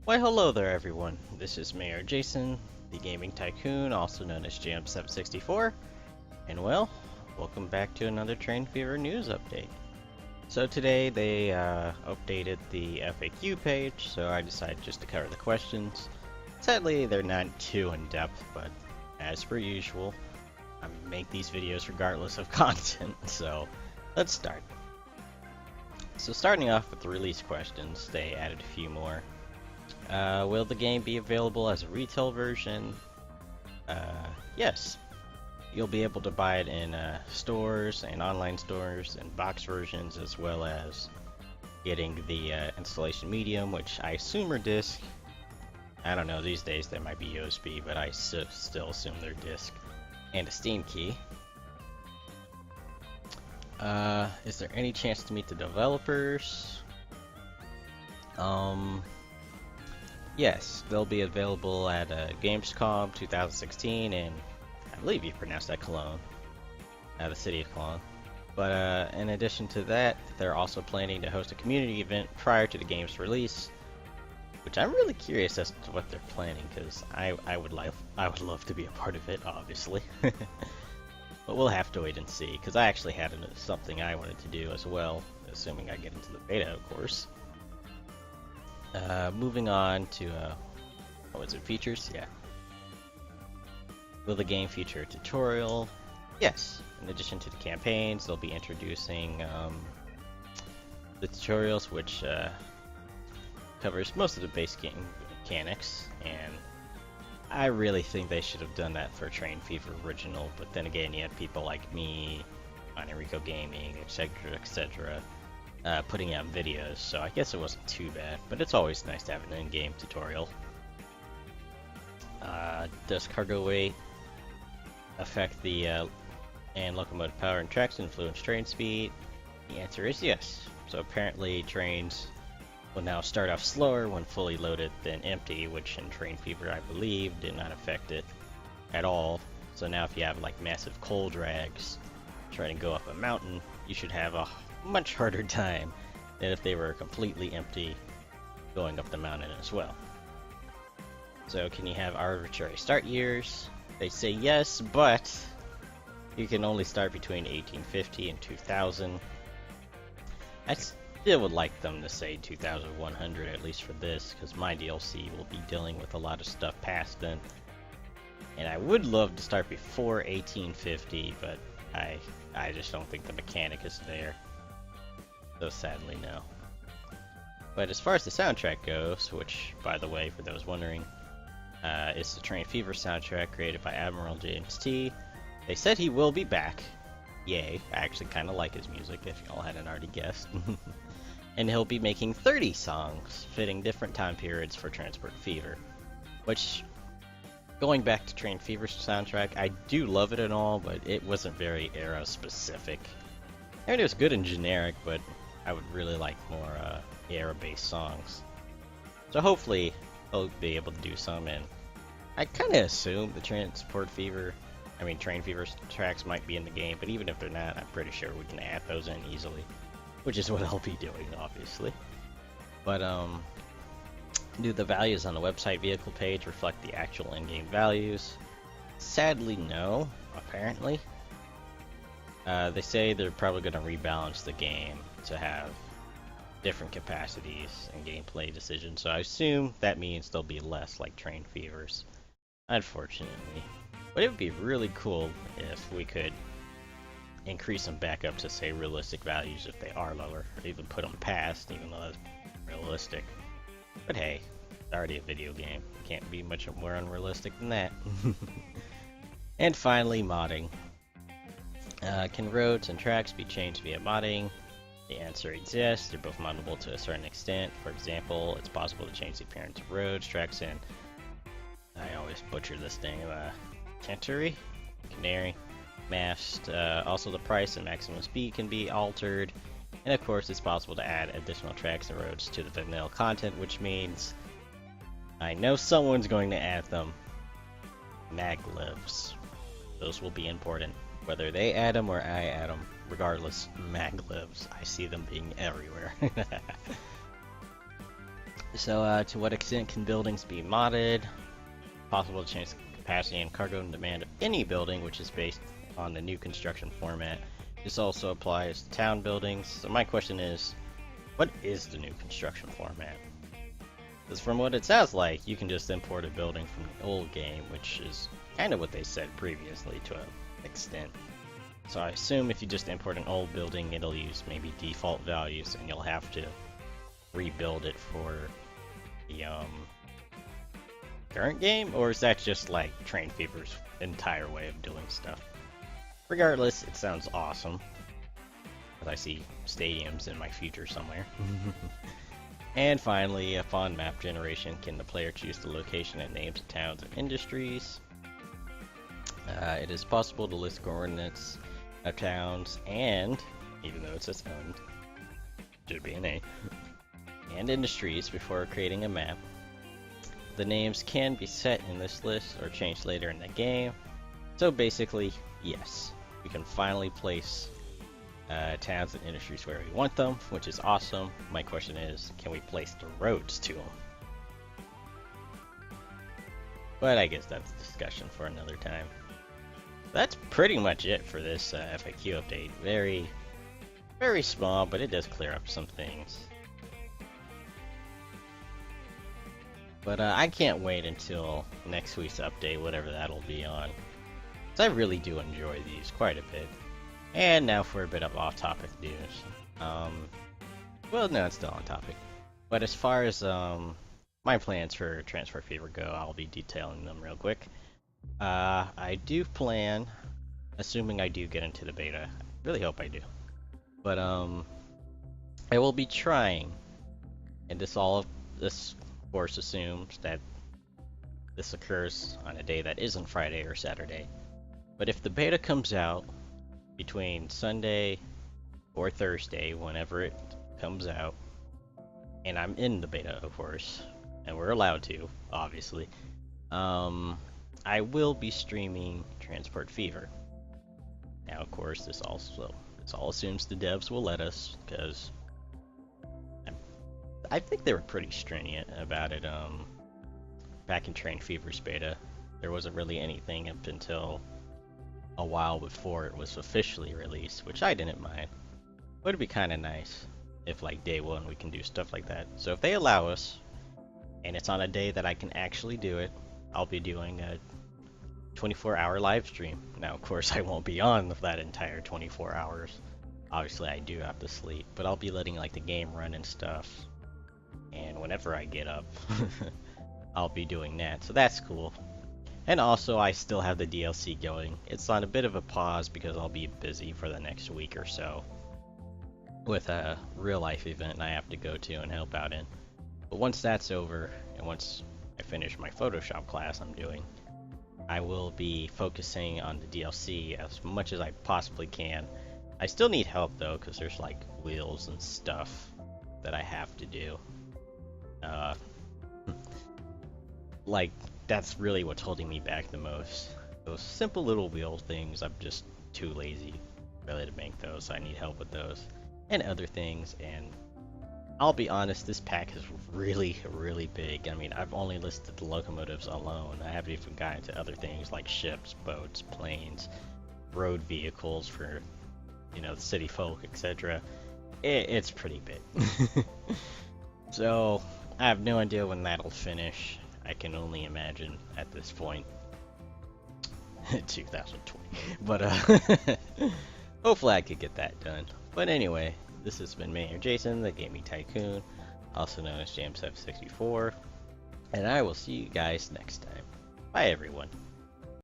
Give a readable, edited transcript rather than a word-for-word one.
Why hello there everyone, this is Mayor Jason, the Gaming Tycoon, also known as Jam764, and well, welcome back to another Train Fever news update. So today they updated the FAQ page, so I decided just to cover the questions. Sadly, they're not too in-depth, but as per usual, I make these videos regardless of content, so let's start. So starting off with the release questions, they added a few more. Will the game be available as a retail version? Yes. You'll be able to buy it in stores and online stores and box versions, as well as getting the installation medium, which I assume are disc. I don't know, these days they might be USB, but I still assume they're disc. And a Steam key. Is there any chance to meet the developers? Yes, they'll be available at Gamescom 2016, and I believe you pronounced that Cologne, the city of Cologne. But in addition to that, they're also planning to host a community event prior to the game's release, which I'm really curious as to what they're planning, because I would love to be a part of it, obviously. But we'll have to wait and see, because I actually had something I wanted to do as well, assuming I get into the beta, of course. Moving on to, what was it, features? Yeah. Will the game feature a tutorial? Yes. In addition to the campaigns, they'll be introducing the tutorials, which covers most of the base game mechanics, and I really think they should have done that for Train Fever Original, but then again, you had people like me, on Enrico Gaming, etc., etc., putting out videos, so I guess it wasn't too bad, but it's always nice to have an in-game tutorial. Does cargo weight affect the and locomotive power and traction influence train speed? The answer is yes. So apparently trains will now start off slower when fully loaded than empty, which in Train Fever I believe did not affect it at all. So now if you have like massive coal drags trying to go up a mountain, you should have a much harder time than if they were completely empty going up the mountain as well. So can you have arbitrary start years? They say yes, but you can only start between 1850 and 2000. I still would like them to say 2100 at least for this, because my DLC will be dealing with a lot of stuff past then. And I would love to start before 1850, but I just don't think the mechanic is there. So sadly, no. But as far as the soundtrack goes, which, by the way, for those wondering, is the Train Fever soundtrack created by Admiral James T. They said he will be back. Yay, I actually kind of like his music, if y'all hadn't already guessed. And he'll be making 30 songs, fitting different time periods for Transport Fever. Which, going back to Train Fever's soundtrack, I do love it and all, but it wasn't very era-specific. I mean, it was good and generic, but I would really like more era-based songs. So hopefully they'll be able to do some, and I kind of assume the Train Fever tracks might be in the game, but even if they're not, I'm pretty sure we can add those in easily, which is what I'll be doing, obviously. But do the values on the website vehicle page reflect the actual in-game values? Sadly, no, apparently. They say they're probably going to rebalance the game to have different capacities and gameplay decisions, so I assume that means there'll be less like Train Fevers, unfortunately. But it would be really cool if we could increase them back up to, say, realistic values if they are lower, or even put them past, even though that's realistic. But hey, it's already a video game. Can't be much more unrealistic than that. And finally, modding. Can roads and tracks be changed via modding? The answer is yes. They're both moddable to a certain extent. For example, it's possible to change the appearance of roads, tracks, and I always butcher this thing. Canary, mast. Also, the price and maximum speed can be altered. And of course, it's possible to add additional tracks and roads to the vanilla content, which means I know someone's going to add them. Maglivs. Those will be important. Whether they add them or I add them, regardless, maglivs. I see them being everywhere. So, to what extent can buildings be modded? Possible to change the capacity and cargo and demand of any building, which is based on the new construction format. This also applies to town buildings. So my question is, what is the new construction format? Because from what it sounds like, you can just import a building from the old game, which is kind of what they said previously to an extent. So I assume if you just import an old building, it'll use maybe default values, and you'll have to rebuild it for the current game, or is that just like Train Fever's entire way of doing stuff? Regardless, it sounds awesome. Because I see stadiums in my future somewhere. And finally, upon map generation, can the player choose the location and names of towns and industries? It is possible to list coordinates of towns and, even though it says owned, should be an A, and industries before creating a map. The names can be set in this list or changed later in the game. So basically, yes, we can finally place towns and industries where we want them, which is awesome. My question is, can we place the roads to them? But I guess that's a discussion for another time. That's pretty much it for this FAQ update. Very, very small, but it does clear up some things. But I can't wait until next week's update, whatever that'll be on. So I really do enjoy these quite a bit. And now for a bit of off-topic news. Well, no, it's still on topic. But as far as my plans for Transfer Fever go, I'll be detailing them real quick. I do plan, assuming I do get into the beta, I really hope I do. But I will be trying, and this of course assumes that this occurs on a day that isn't Friday or Saturday. But if the beta comes out between Sunday or Thursday, whenever it comes out, and I'm in the beta, of course, and we're allowed to, obviously, I will be streaming Transport Fever. Now, of course, this all assumes the devs will let us, because I think they were pretty stringent about it. Back in Train Fever's beta, there wasn't really anything up until a while before it was officially released, which I didn't mind. But it'd be kind of nice if, like, day one we can do stuff like that. So if they allow us, and it's on a day that I can actually do it, I'll be doing a 24-hour live stream. Now, of course, I won't be on that entire 24 hours. Obviously, I do have to sleep, but I'll be letting, like, the game run and stuff. And whenever I get up, I'll be doing that. So that's cool. And also, I still have the DLC going. It's on a bit of a pause because I'll be busy for the next week or so with a real-life event I have to go to and help out in. But once that's over, and once I finish my Photoshop class I'm doing, I will be focusing on the DLC as much as I possibly can. I still need help, though, because there's, like, wheels and stuff that I have to do. Like, that's really what's holding me back the most. Those simple little wheel things, I'm just too lazy really to make those, so I need help with those. And other things, and I'll be honest, this pack is really, really big. I mean, I've only listed the locomotives alone. I haven't even gotten to other things like ships, boats, planes, road vehicles for, you know, the city folk, etc. It's pretty big. So, I have no idea when that'll finish. I can only imagine at this point. 2020. But, hopefully I could get that done. But anyway, this has been Mayor Jason, the Gaming Tycoon, also known as James F64. And I will see you guys next time. Bye, everyone.